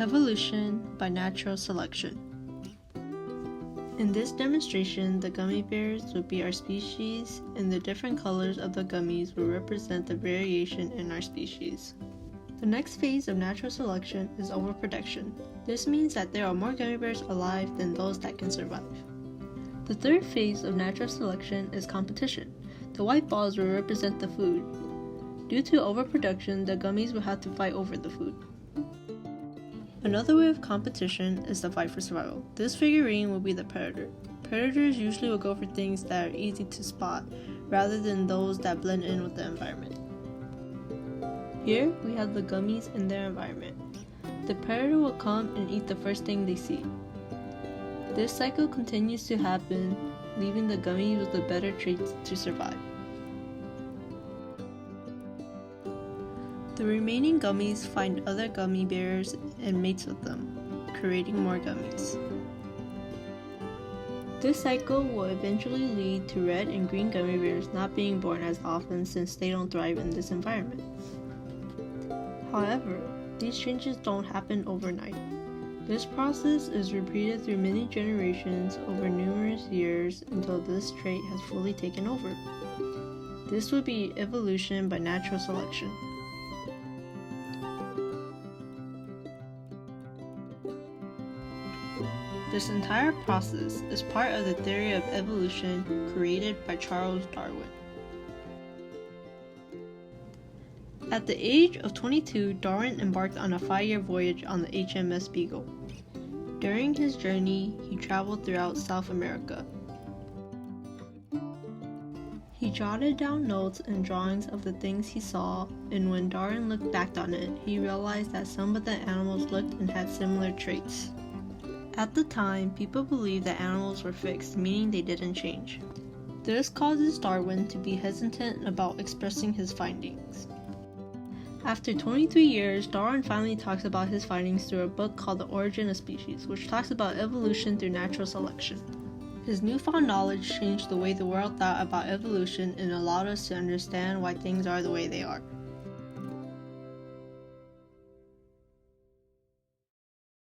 Evolution by natural selection. In this demonstration, the gummy bears would be our species, and the different colors of the gummies will represent the variation in our species. The next phase of natural selection is overproduction. This means that there are more gummy bears alive than those that can survive. The third phase of natural selection is competition. The white balls will represent the food. Due to overproduction, the gummies will have to fight over the food. Another way of competition is the fight for survival. This figurine will be the predator. Predators usually will go for things that are easy to spot, rather than those that blend in with the environment. Here, we have the gummies in their environment. The predator will come and eat the first thing they see. This cycle continues to happen, leaving the gummies with the better traits to survive. The remaining gummies find other gummy bears and mates with them, creating more gummies. This cycle will eventually lead to red and green gummy bears not being born as often since they don't thrive in this environment. However, these changes don't happen overnight. This process is repeated through many generations over numerous years until this trait has fully taken over. This would be evolution by natural selection. This entire process is part of the theory of evolution created by Charles Darwin. At the age of 22, Darwin embarked on a 5-year voyage on the HMS Beagle. During his journey, he traveled throughout South America. He jotted down notes and drawings of the things he saw, and when Darwin looked back on it, he realized that some of the animals looked and had similar traits. At the time, people believed that animals were fixed, meaning they didn't change. This causes Darwin to be hesitant about expressing his findings. After 23 years, Darwin finally talks about his findings through a book called The Origin of Species, which talks about evolution through natural selection. His newfound knowledge changed the way the world thought about evolution and allowed us to understand why things are the way they are.